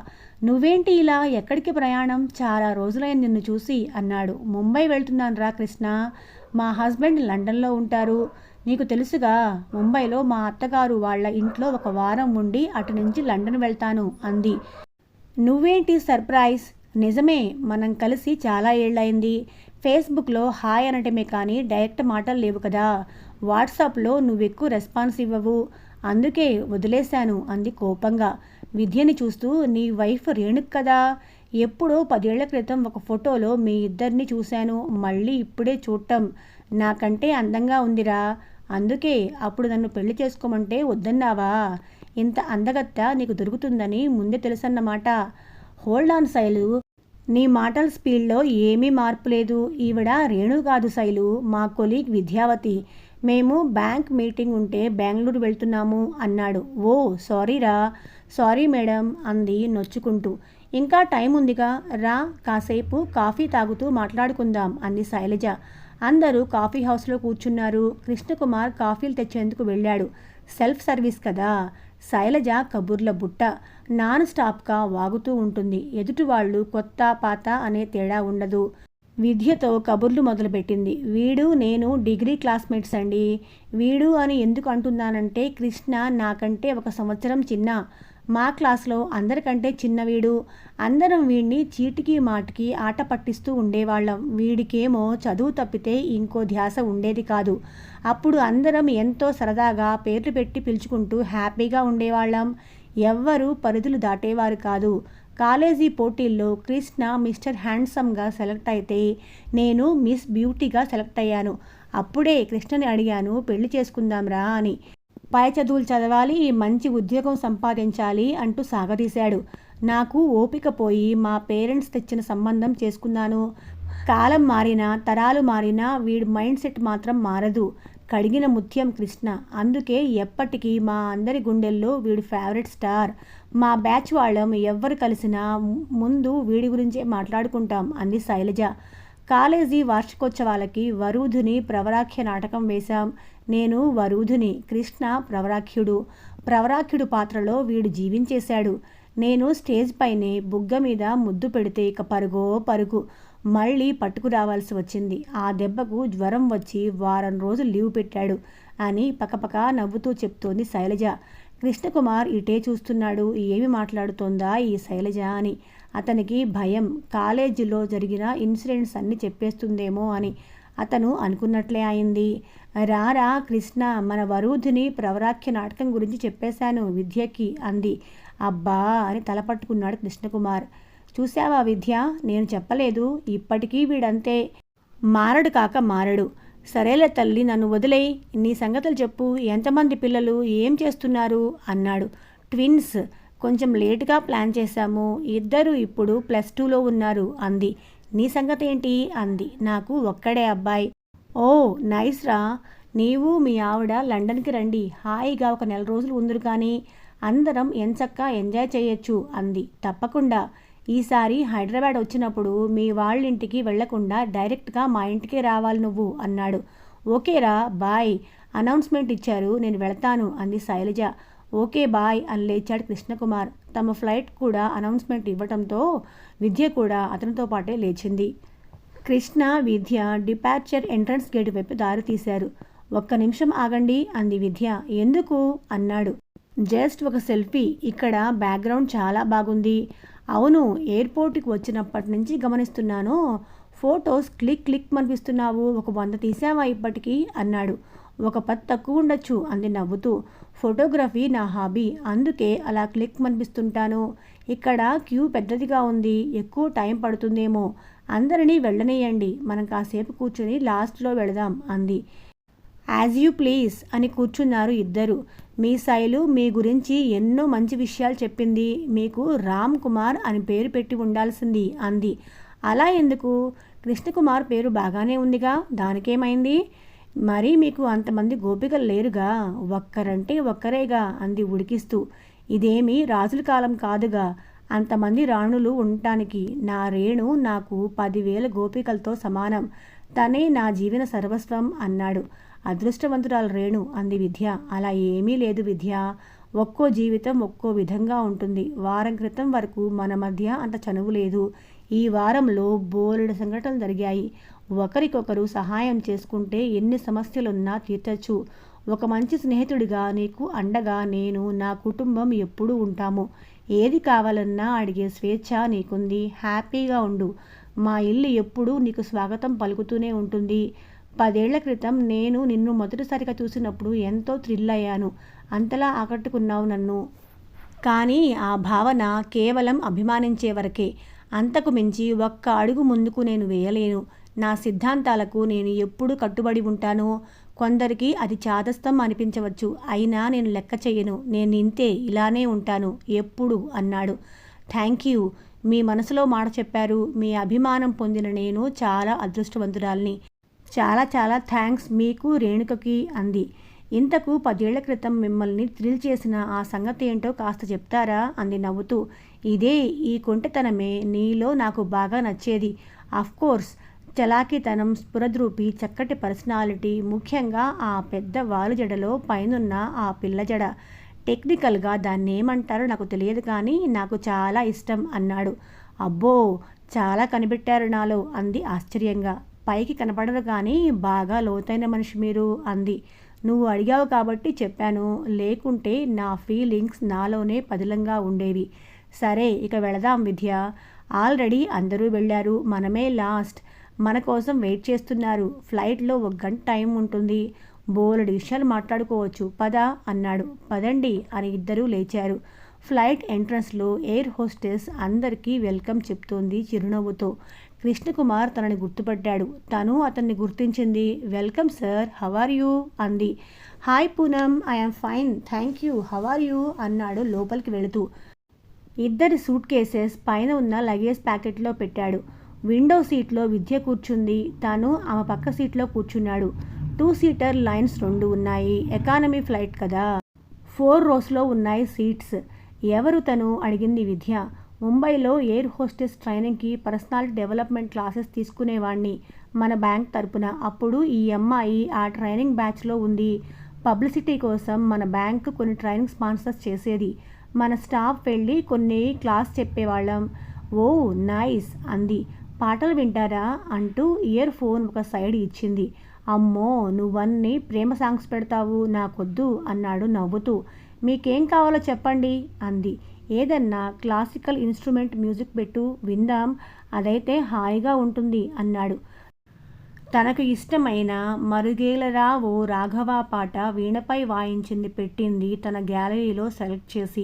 నువ్వేంటి ఇలా, ఎక్కడికి ప్రయాణం? చాలా రోజులైంది నిన్ను చూసి అన్నాడు. ముంబై వెళ్తున్నాను రా కృష్ణ. మా హస్బెండ్ లండన్లో ఉంటారు, నీకు తెలుసుగా. ముంబైలో మా అత్తగారు వాళ్ళ ఇంట్లో ఒక వారం ఉండి అటు నుంచి లండన్ వెళ్తాను అంది. నువ్వేంటి సర్ప్రైజ్? నిజమే, మనం కలిసి చాలా ఏళ్ళయింది. ఫేస్బుక్లో హాయ్ అనటమే కానీ డైరెక్ట్ మాటలు లేవు కదా. వాట్సాప్లో నువ్వెక్కువ రెస్పాన్స్ ఇవ్వవు, అందుకే వదిలేశాను అంది కోపంగా. విద్యని చూస్తూ, నీ వైఫ్ రేణుక్ కదా, ఎప్పుడో 10 ఏళ్ల క్రితం ఒక ఫోటోలో మీ ఇద్దరిని చూశాను, మళ్ళీ ఇప్పుడే చూడటం. నాకంటే అందంగా ఉందిరా, అందుకే అప్పుడు నన్ను పెళ్లి చేసుకోమంటే వద్దన్నావా? ఇంత అందగత్త నీకు దొరుకుతుందని ముందే తెలుసన్నమాట. హోల్డ్ ఆన్ శైలు, నీ మాటల స్పీడ్లో ఏమీ మార్పు లేదు. ఈవిడ రేణు కాదు శైలు, మా కొలీగ్ విద్యావతి. మేము బ్యాంక్ మీటింగ్ ఉంటే బెంగళూరు వెళ్తున్నాము అన్నాడు. ఓ సారీరా. సారీ మేడం అంది నొచ్చుకుంటూ. ఇంకా టైం ఉందిగా, రా కాసేపు కాఫీ తాగుతూ మాట్లాడుకుందాం అంది శైలజ. అందరూ కాఫీ హౌస్లో కూర్చున్నారు. కృష్ణకుమార్ కాఫీలు తెచ్చేందుకు వెళ్ళాడు. సెల్ఫ్ సర్వీస్ కదా. శైలజ కబుర్ల బుట్ట, నాన్ స్టాప్గా వాగుతూ ఉంటుంది. ఎదుటివాళ్ళు కొత్త పాత అనే తేడా ఉండదు. విద్యతో కబుర్లు మొదలుపెట్టింది. వీడు నేను డిగ్రీ క్లాస్మేట్స్ అండి. వీడు అని ఎందుకు అంటున్నానంటే, కృష్ణ నాకంటే 1 సంవత్సరం చిన్న. మా క్లాస్లో అందరికంటే చిన్న వీడు. అందరం వీడిని చీటికి మాటికి ఆట పట్టిస్తూ ఉండేవాళ్ళం. వీడికేమో చదువు తప్పితే ఇంకో ధ్యాస ఉండేది కాదు. అప్పుడు అందరం ఎంతో సరదాగా పేర్లు పెట్టి పిలుచుకుంటూ హ్యాపీగా ఉండేవాళ్ళం. ఎవ్వరూ పరిధులు దాటేవారు కాదు. కాలేజీ పోటీల్లో కృష్ణ మిస్టర్ హ్యాండ్సమ్గా సెలెక్ట్ అయితే నేను మిస్ బ్యూటీగా సెలెక్ట్ అయ్యాను. అప్పుడే కృష్ణని అడిగాను, పెళ్లి చేసుకుందాంరా అని. పై చదువులు చదవాలి, మంచి ఉద్యోగం సంపాదించాలి అంటూ సాగదీశాడు. నాకు ఓపిక పోయి మా పేరెంట్స్ తెచ్చిన సంబంధం చేసుకున్నాను. కాలం మారినా తరాలు మారినా వీడి మైండ్ సెట్ మాత్రం మారదు. కడిగిన ముత్యం కృష్ణ, అందుకే ఎప్పటికీ మా అందరి గుండెల్లో వీడు ఫేవరెట్ స్టార్. మా బ్యాచ్ వాళ్ళం ఎవ్వరు కలిసినా ముందు వీడి గురించే మాట్లాడుకుంటాం అంది శైలజ. కాలేజీ వార్షికోత్సవాలకి వరూధుని ప్రవరాఖ్య నాటకం వేశాం. నేను వరూధుని, కృష్ణ ప్రవరాఖ్యుడు. ప్రవరాఖ్యుడు పాత్రలో వీడు జీవించేశాడు. నేను స్టేజ్ పైనే బుగ్గ మీద ముద్దు పెడితే ఇక పరుగో పరుగు. మళ్ళీ పట్టుకురావాల్సి వచ్చింది. ఆ దెబ్బకు జ్వరం వచ్చి వారం రోజులు లీవ్ పెట్టాడు అని పకపక నవ్వుతూ చెప్తోంది శైలజ. కృష్ణకుమార్ ఇటే చూస్తున్నాడు. ఏమి మాట్లాడుతోందా ఈ శైలజ అని. అతనికి భయం, కాలేజీలో జరిగిన ఇన్సిడెంట్స్ అన్నీ చెప్పేస్తుందేమో అని. అతను అనుకున్నట్లే అయింది. రారా కృష్ణ, మన వరూధిని ప్రవరాఖ్య నాటకం గురించి చెప్పేశాను విద్యకి అంది. అబ్బా అని తలపట్టుకున్నాడు కృష్ణకుమార్. చూశావా విద్య, నేను చెప్పలేదు, ఇప్పటికీ వీడంతే, మారడు కాక మారడు. సరేలే తల్లి, నన్ను వదిలేయి, నీ సంగతులు చెప్పు. ఎంతమంది పిల్లలు, ఏం చేస్తున్నారు అన్నాడు. ట్విన్స్, కొంచెం లేటుగా ప్లాన్ చేశాము. ఇద్దరు ఇప్పుడు +2లో ఉన్నారు అంది. నీ సంగతి ఏంటి అంది. నాకు ఒక్కడే అబ్బాయి. ఓ నైస్ రా. నీవు మీ ఆవిడ లండన్కి రండి, హాయిగా ఒక 1 నెల రోజులు ఉందరు కానీ అందరం ఎంచక్కా ఎంజాయ్ చేయొచ్చు అంది. తప్పకుండా. ఈసారి హైదరాబాద్ వచ్చినప్పుడు మీ వాళ్ళింటికి వెళ్లకుండా డైరెక్ట్గా మా ఇంటికే రావాలి నువ్వు అన్నాడు. ఓకేరా, బాయ్. అనౌన్స్మెంట్ ఇచ్చారు, నేను వెళతాను అంది శైలజ. ఓకే బాయ్ అని లేచాడు కృష్ణకుమార్. తమ ఫ్లైట్ కూడా అనౌన్స్మెంట్ ఇవ్వడంతో విద్య కూడా అతనితో పాటే లేచింది. కృష్ణ, విద్య డిపార్చర్ ఎంట్రన్స్ గేటు వైపు దారి తీశారు. 1 నిమిషం ఆగండి అంది విద్య. ఎందుకు అన్నాడు. జస్ట్ ఒక సెల్ఫీ, ఇక్కడ బ్యాక్గ్రౌండ్ చాలా బాగుంది. అవును, ఎయిర్పోర్ట్కి వచ్చినప్పటి నుంచి గమనిస్తున్నాను, ఫొటోస్ క్లిక్ క్లిక్ మనిపిస్తున్నావు. ఒక 100 తీసావా ఇప్పటికీ అన్నాడు. ఒక 10 తక్కువ ఉండొచ్చు అంది నవ్వుతూ. ఫోటోగ్రఫీ నా హాబీ, అందుకే అలా క్లిక్ మనిపిస్తుంటాను. ఇక్కడ క్యూ పెద్దదిగా ఉంది, ఎక్కువ టైం పడుతుందేమో. అందరినీ వెళ్ళనీయండి, మనం కాసేపు కూర్చుని లాస్ట్లో వెళదాం అంది. యాజ్ యూ ప్లీజ్ అని కూర్చున్నారు ఇద్దరు. మీ శైలు మీ గురించి ఎన్నో మంచి విషయాలు చెప్పింది. మీకు రామ్ కుమార్ అని పేరు పెట్టి ఉండాల్సింది అంది. అలా ఎందుకు? కృష్ణకుమార్ పేరు బాగానే ఉందిగా, దానికేమైంది? మరీ మీకు అంతమంది గోపికలు లేరుగా, ఒక్కరంటే ఒక్కరేగా అంది ఉడికిస్తూ. ఇదేమీ రాజుల కాలం కాదుగా, అంతమంది రాణులు ఉండటానికి. నా రేణు నాకు 10,000 గోపికలతో సమానం. తనే నా జీవన సర్వస్వం అన్నాడు. అదృష్టవంతురాలు రేణు అంది విద్య. అలా ఏమీ లేదు విద్య, ఒక్కో జీవితం ఒక్కో విధంగా ఉంటుంది. వారం క్రితం వరకు మన మధ్య అంత చనువు లేదు. ఈ వారంలో బోలెడు సంఘటనలు జరిగాయి. ఒకరికొకరు సహాయం చేసుకుంటే ఎన్ని సమస్యలున్నా తీర్చచ్చు. ఒక మంచి స్నేహితుడిగా నీకు అండగా నేను, నా కుటుంబం ఎప్పుడూ ఉంటాము. ఏది కావాలన్నా అడిగే స్వేచ్ఛ నీకుంది. హ్యాపీగా ఉండు. మా ఇల్లు ఎప్పుడూ నీకు స్వాగతం పలుకుతూనే ఉంటుంది. 10 ఏళ్ల క్రితం నేను నిన్ను మొదటిసారిగా చూసినప్పుడు ఎంతో థ్రిల్ అయ్యాను. అంతలా ఆకట్టుకున్నావు నన్ను. కానీ ఆ భావన కేవలం అభిమానించే వరకే. అంతకు మించి ఒక్క అడుగు ముందుకు నేను వేయలేను. నా సిద్ధాంతాలకు నేను ఎప్పుడు కట్టుబడి ఉంటాను. కొందరికి అది చాదస్తం అనిపించవచ్చు, అయినా నేను లెక్క చెయ్యను. నేను ఇంతే, ఇలానే ఉంటాను ఎప్పుడు అన్నాడు. థ్యాంక్ యూ, మీ మనసులో మాట చెప్పారు. మీ అభిమానం పొందిన నేను చాలా అదృష్టవంతురాల్ని. చాలా చాలా థ్యాంక్స్ మీకు, రేణుకకి అంది. ఇంతకు 10 ఏళ్ల క్రితం మిమ్మల్ని థ్రిల్ చేసిన ఆ సంగతి ఏంటో కాస్త చెప్తారా అంది నవ్వుతూ. ఇదే, ఈ కొంటెతనమే నీలో నాకు బాగా నచ్చేది. అఫ్కోర్స్, చలాకీతనం, స్ఫురద్రూపి, చక్కటి పర్సనాలిటీ, ముఖ్యంగా ఆ పెద్ద వాలు జడలో పైనున్న ఆ పిల్ల జడ. టెక్నికల్గా దాన్నేమంటారో నాకు తెలియదు కానీ నాకు చాలా ఇష్టం అన్నాడు. అబ్బో, చాలా కనిపెట్టారు నాలో అంది ఆశ్చర్యంగా. పైకి కనపడరు కానీ బాగా లోతైన మనిషి మీరు అంది. నువ్వు అడిగావు కాబట్టి చెప్పాను, లేకుంటే నా ఫీలింగ్స్ నాలోనే పదిలంగా ఉండేవి. సరే, ఇక వెళదాం విద్య. ఆల్రెడీ అందరూ వెళ్ళారు, మనమే లాస్ట్. మన కోసం వెయిట్ చేస్తున్నారు. ఫ్లైట్లో 1 గంట టైం ఉంటుంది. బోలెడు విషయాలు మాట్లాడుకోవచ్చు, పద అన్నాడు. పదండి అని ఇద్దరూ లేచారు. ఫ్లైట్ ఎంట్రన్స్లో ఎయిర్ హోస్టెస్ అందరికీ వెల్కమ్ చెప్తోంది చిరునవ్వుతో. కృష్ణకుమార్ తనని గుర్తుపట్టాడు. తను అతన్ని గుర్తించింది. Welcome sir, how are you అంది. Hi Poonam, I'm fine thank you, how are you అన్నాడు లోపలికి వెళుతూ. ఇద్దరి సూట్ కేసెస్ పైన ఉన్న లగేజ్ ప్యాకెట్లో పెట్టాడు. విండో సీట్లో విద్య కూర్చుంది. తను ఆమె పక్క సీట్లో కూర్చున్నాడు. 2 సీటర్ లైన్స్ 2 ఉన్నాయి. ఎకానమీ ఫ్లైట్ కదా, 4 రోస్లో ఉన్నాయి సీట్స్. ఎవరు తను అడిగింది విద్య. ముంబైలో ఎయిర్ హోస్టెస్ ట్రైనింగ్కి పర్సనాలిటీ డెవలప్మెంట్ క్లాసెస్ తీసుకునేవాణ్ణి మన బ్యాంక్ తరపున. అప్పుడు ఈ అమ్మాయి ఆ ట్రైనింగ్ బ్యాచ్లో ఉంది. పబ్లిసిటీ కోసం మన బ్యాంక్ కొన్ని ట్రైనింగ్ స్పాన్సర్స్ చేసేది. మన స్టాఫ్ వెళ్ళి కొన్ని క్లాస్ చెప్పేవాళ్ళం. ఓ నైస్ అంది. పాటలు వింటారా అంటూ ఇయర్ ఫోన్ ఒక సైడ్ ఇచ్చింది. అమ్మో, నువ్వన్నీ ప్రేమ సాంగ్స్ పెడతావు, నాకొద్దు అన్నాడు నవ్వుతూ. మీకేం కావాలో చెప్పండి అంది. ఏదన్నా క్లాసికల్ ఇన్స్ట్రుమెంట్ మ్యూజిక్ పెట్టు, విందాం, అదైతే హాయిగా ఉంటుంది అన్నాడు. తనకు ఇష్టమైన మరుగేలరా ఓ రాఘవ పాట వీణపై వాయించింది పెట్టింది తన గ్యాలరీలో సెలెక్ట్ చేసి.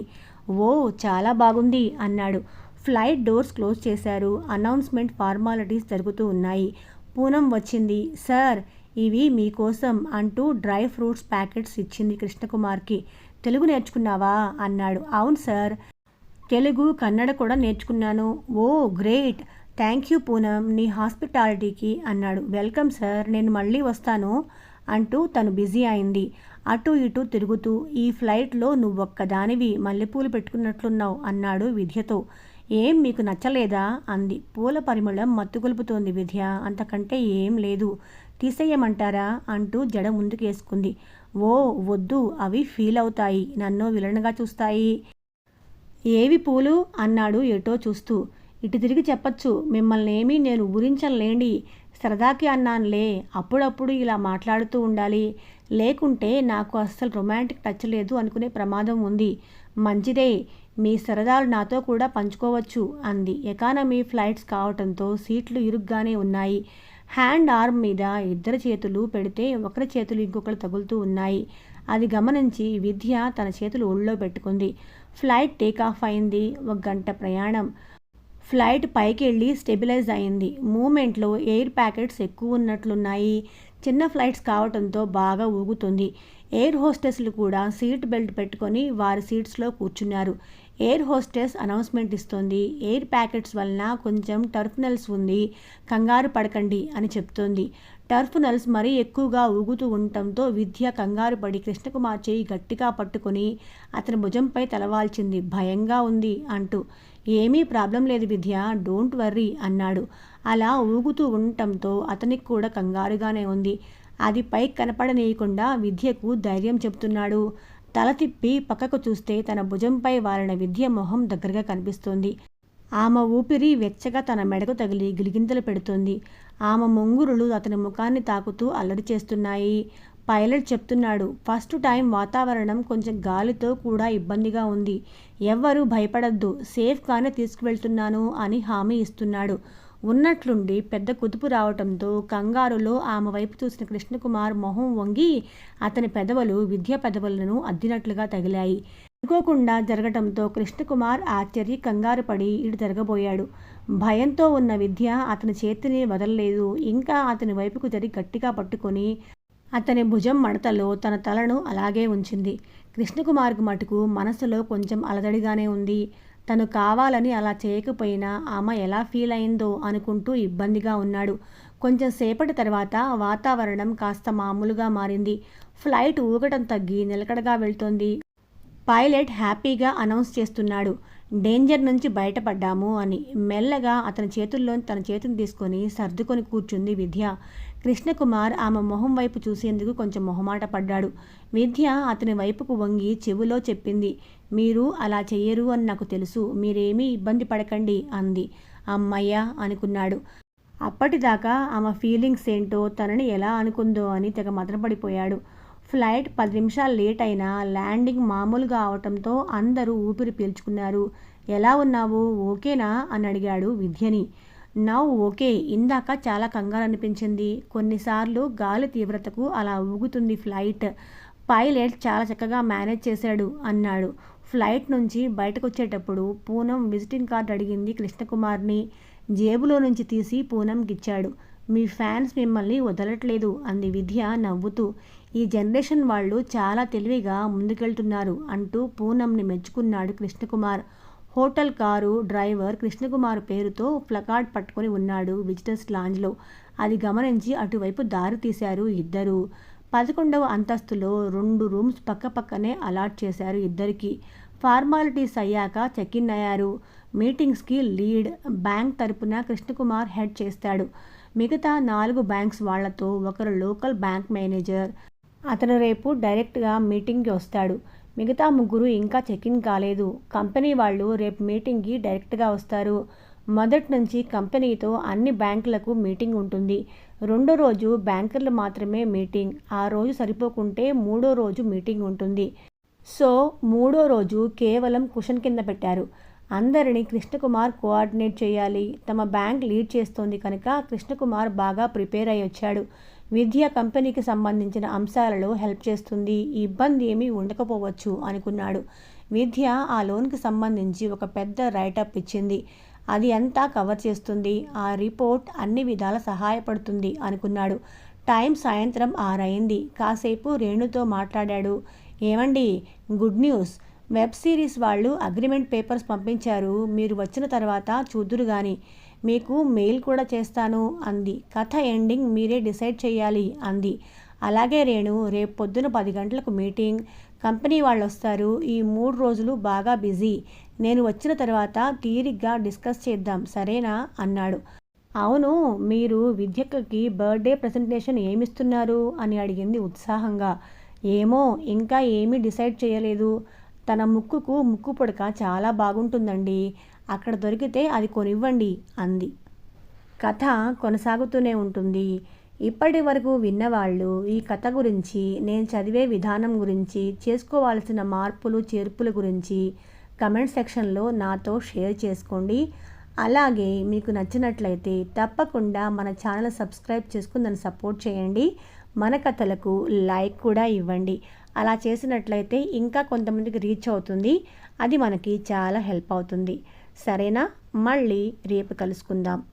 ఓ చాలా బాగుంది అన్నాడు. ఫ్లైట్ డోర్స్ క్లోజ్ చేశారు. అనౌన్స్మెంట్ ఫార్మాలిటీస్ జరుగుతూ ఉన్నాయి. పూనం వచ్చింది. సార్, ఇవి మీకోసం అంటూ డ్రై ఫ్రూట్స్ ప్యాకెట్స్ ఇచ్చింది కృష్ణకుమార్కి. తెలుగు నేర్చుకున్నావా అన్నాడు. అవును సార్, తెలుగు కన్నడ కూడా నేర్చుకున్నాను. ఓ గ్రేట్, థ్యాంక్ యూ పూనం, నీ హాస్పిటాలిటీకి అన్నాడు. వెల్కమ్ సార్, నేను మళ్ళీ వస్తాను అంటూ తను బిజీ అయింది. అటు ఇటు తిరుగుతూ, ఈ ఫ్లైట్లో నువ్వొక్కదానివి మల్లెపూలు పెట్టుకున్నట్లున్నావు అన్నాడు విద్యతో. ఏం మీకు నచ్చలేదా అంది. పూల పరిమళం మత్తుగొలుపుతోంది విద్య, అంతకంటే ఏం లేదు. తీసేయమంటారా అంటూ జడ ముందుకేసుకుంది. ఓ వద్దు, అవి ఫీల్ అవుతాయి, నన్ను విలన్గా చూస్తాయి. ఏవి పూలు అన్నాడు ఎటో చూస్తూ. ఇటు తిరిగి చెప్పచ్చు, మిమ్మల్నేమీ నేను ఊరించలేండి, సరదాకి అన్నానులే. అప్పుడప్పుడు ఇలా మాట్లాడుతూ ఉండాలి, లేకుంటే నాకు అస్సలు రొమాంటిక్ టచ్ లేదు అనుకునే ప్రమాదం ఉంది. మంచిదే, మీ సరదాలు నాతో కూడా పంచుకోవచ్చు అంది. ఎకానమీ ఫ్లైట్స్ కావటంతో సీట్లు ఇరుగ్గానే ఉన్నాయి. హ్యాండ్ ఆర్మ్ మీద ఇద్దరు చేతులు పెడితే ఒకరి చేతులు ఇంకొకరు తగులుతూ ఉన్నాయి. అది గమనించి విద్య తన చేతులు ఒళ్ళో పెట్టుకుంది. ఫ్లైట్ టేకాఫ్ అయింది. 1 గంట ప్రయాణం. ఫ్లైట్ పైకి వెళ్ళి స్టెబిలైజ్ అయింది. మూమెంట్లో ఎయిర్ ప్యాకెట్స్ ఎక్కువ ఉన్నట్లున్నాయి. చిన్న ఫ్లైట్స్ కావడంతో బాగా ఊగుతుంది. ఎయిర్ హోస్టెస్లు కూడా సీట్ బెల్ట్ పెట్టుకొని వారి సీట్స్లో కూర్చున్నారు. ఎయిర్ హోస్టెస్ అనౌన్స్మెంట్ ఇస్తోంది. ఎయిర్ ప్యాకెట్స్ వలన కొంచెం టర్ఫ్నల్స్ ఉంది, కంగారు పడకండి అని చెప్తోంది. టర్ఫ్నల్స్ మరీ ఎక్కువగా ఊగుతూ ఉండటంతో విద్య కంగారు పడి కృష్ణకుమార్ చేయి గట్టిగా పట్టుకుని అతని భుజంపై తలవాల్చింది. భయంగా ఉంది అంటూ. ఏమీ ప్రాబ్లం లేదు విద్య, డోంట్ వర్రీ అన్నాడు. అలా ఊగుతూ ఉండటంతో అతనికి కూడా కంగారుగానే ఉంది. అది పైకి కనపడనీయకుండా విద్యకు ధైర్యం చెబుతున్నాడు. తల తిప్పి పక్కకు చూస్తే తన భుజంపై వాలిన విద్య మొహం దగ్గరగా కనిపిస్తోంది. ఆమె ఊపిరి వెచ్చగా తన మెడకు తగిలి గిలిగింతలు పెడుతోంది. ఆమె ముంగురులు అతని ముఖాన్ని తాకుతూ అల్లరి చేస్తున్నాయి. పైలట్ చెప్తున్నాడు, ఫస్ట్ టైం వాతావరణం కొంచెం గాలితో కూడా ఇబ్బందిగా ఉంది. ఎవ్వరూ భయపడద్దు, సేఫ్గానే తీసుకువెళ్తున్నాను అని హామీ ఇస్తున్నాడు. ఉన్నట్లుండి పెద్ద కుదుపు రావటంతో కంగారులో ఆమె వైపు చూసిన కృష్ణకుమార్ మొహం వంగి అతని పెదవులు విద్య పెదవులను అద్దినట్లుగా తగిలాయి. అనుకోకుండా జరగటంతో కృష్ణకుమార్ ఆశ్చర్య కంగారు పడి ఇటు జరగబోయాడు. భయంతో ఉన్న విద్య అతని చేతిని వదలలేదు. ఇంకా అతని వైపుకు జరిగి గట్టిగా పట్టుకొని అతని భుజం మడతలో తన తలను అలాగే ఉంచింది. కృష్ణకుమార్కు మటుకు మనసులో కొంచెం అలజడిగానే ఉంది. తను కావాలని అలా చేయకపోయినా ఆమె ఎలా ఫీల్ అయిందో అనుకుంటూ ఇబ్బందిగా ఉన్నాడు. కొంచెం సేపటి తర్వాత వాతావరణం కాస్త మామూలుగా మారింది. ఫ్లైట్ ఊగటం తగ్గి నిలకడగా వెళ్తోంది. పైలట్ హ్యాపీగా అనౌన్స్ చేస్తున్నాడు, డేంజర్ నుంచి బయటపడ్డాము అని. మెల్లగా అతని చేతుల్లో తన చేతిని తీసుకొని సర్దుకొని కూర్చుంది విద్య. కృష్ణకుమార్ ఆమె మొహం వైపు చూసేందుకు కొంచెం మొహమాట పడ్డాడు. విద్య అతని వైపుకు వంగి చెవిలో చెప్పింది, మీరు అలా చెయ్యరు అని నాకు తెలుసు, మీరేమీ ఇబ్బంది పడకండి అంది. అమ్మయ్య అనుకున్నాడు. అప్పటిదాకా ఆమె ఫీలింగ్స్ ఏంటో, తనని ఎలా అనుకుందో అని తెగ మదనపడిపోయాడు. ఫ్లైట్ 10 నిమిషాలు లేట్ అయినా ల్యాండింగ్ మామూలుగా అవటంతో అందరూ ఊపిరి పీల్చుకున్నారు. ఎలా ఉన్నావు, ఓకేనా అని అడిగాడు విద్యని. నౌ ఓకే, ఇందాక చాలా కంగారు అనిపించింది. కొన్నిసార్లు గాలి తీవ్రతకు అలా ఊగుతుంది ఫ్లైట్. పైలట్ చాలా చక్కగా మేనేజ్ చేశాడు అన్నాడు. ఫ్లైట్ నుంచి బయటకు వచ్చేటప్పుడు పూనం విజిటింగ్ కార్డు అడిగింది కృష్ణకుమార్ని. జేబులో నుంచి తీసి పూనంకిచ్చాడు. మీ ఫ్యాన్స్ మిమ్మల్ని వదలట్లేదు అంది విద్య నవ్వుతూ. ఈ జనరేషన్ వాళ్ళు చాలా తెలివిగా ముందుకెళ్తున్నారు అంటూ పూనంని మెచ్చుకున్నాడు Krishnakumar. Hotel car driver Krishnakumar పేరుతో ప్లకార్డ్ పట్టుకొని ఉన్నాడు విజిటర్స్ లాంజ్లో. అది గమనించి అటువైపు దారి తీశారు ఇద్దరు. 11వ అంతస్తులో 2 రూమ్స్ పక్కపక్కనే అలాట్ చేశారు ఇద్దరికి. ఫార్మాలిటీస్ అయ్యాక చెక్ ఇన్ అయ్యారు. మీటింగ్స్కి లీడ్ బ్యాంక్ తరపున కృష్ణకుమార్ హెడ్ చేస్తాడు. మిగతా 4 బ్యాంక్స్ వాళ్లతో ఒకరు లోకల్ బ్యాంక్ మేనేజర్, అతను రేపు డైరెక్ట్గా మీటింగ్కి వస్తాడు. మిగతా 3 ఇంకా చెక్ ఇన్ కాలేదు. కంపెనీ వాళ్ళు రేపు మీటింగ్కి డైరెక్ట్గా వస్తారు. మొదటి నుంచి కంపెనీతో అన్ని బ్యాంకులకు మీటింగ్ ఉంటుంది. 2వ రోజు బ్యాంకర్లు మాత్రమే మీటింగ్. ఆ రోజు సరిపోకుంటే 3వ రోజు మీటింగ్ ఉంటుంది. సో 3వ రోజు కేవలం కుషన్ కింద పెట్టారు. అందరినీ కృష్ణకుమార్ కోఆర్డినేట్ చేయాలి. తమ బ్యాంక్ లీడ్ చేస్తోంది కనుక కృష్ణకుమార్ బాగా ప్రిపేర్ అయి వచ్చాడు. విద్య కంపెనీకి సంబంధించిన అంశాలలో హెల్ప్ చేస్తుంది. ఇబ్బంది ఏమీ ఉండకపోవచ్చు అనుకున్నాడు. విద్య ఆ లోన్కి సంబంధించి ఒక పెద్ద రైటప్ ఇచ్చింది. అది అంతా కవర్ చేస్తుంది. ఆ రిపోర్ట్ అన్ని విధాల సహాయపడుతుంది అనుకున్నాడు. టైం సాయంత్రం 6 అయింది. కాసేపు రేణుతో మాట్లాడాడు. ఏమండి, గుడ్ న్యూస్, వెబ్ సిరీస్ వాళ్ళు అగ్రిమెంట్ పేపర్స్ పంపించారు. మీరు వచ్చిన తర్వాత చూద్దురు గాని. మీకు మెయిల్ కూడా చేస్తాను అంది. కథ ఎండింగ్ మీరే డిసైడ్ చేయాలి అంది. అలాగే రేణు, రేపు పొద్దున 10 గంటలకు మీటింగ్. కంపెనీ వాళ్ళు వస్తారు. ఈ 3 రోజులు బాగా బిజీ. నేను వచ్చిన తర్వాత తీరిగ్గా డిస్కస్ చేద్దాం, సరేనా అన్నాడు. అవును, మీరు విద్యకి బర్త్డే ప్రజెంటేషన్ ఏమిస్తున్నారు అని అడిగింది ఉత్సాహంగా. ఏమో, ఇంకా ఏమీ డిసైడ్ చేయలేదు. తన ముక్కుకు ముక్కు పుడక చాలా బాగుంటుందండి. అక్కడ దొరికితే అది కొనివ్వండి అంది. కథ కొనసాగుతూనే ఉంటుంది. ఇప్పటి వరకు విన్నవాళ్ళు ఈ కథ గురించి, నేను చదివే విధానం గురించి, చేసుకోవాల్సిన మార్పులు చేర్పుల గురించి కమెంట్ సెక్షన్లో నాతో షేర్ చేసుకోండి. అలాగే మీకు నచ్చినట్లయితే తప్పకుండా మన ఛానల్ సబ్స్క్రైబ్ చేసుకుని నన్ను సపోర్ట్ చేయండి. మన కథలకు లైక్ కూడా ఇవ్వండి. అలా చేసినట్లయితే ఇంకా కొంతమందికి రీచ్ అవుతుంది. అది మనకి చాలా హెల్ప్ అవుతుంది. సరేనా? మళ్ళీ రేపు కలుసుకుందాం.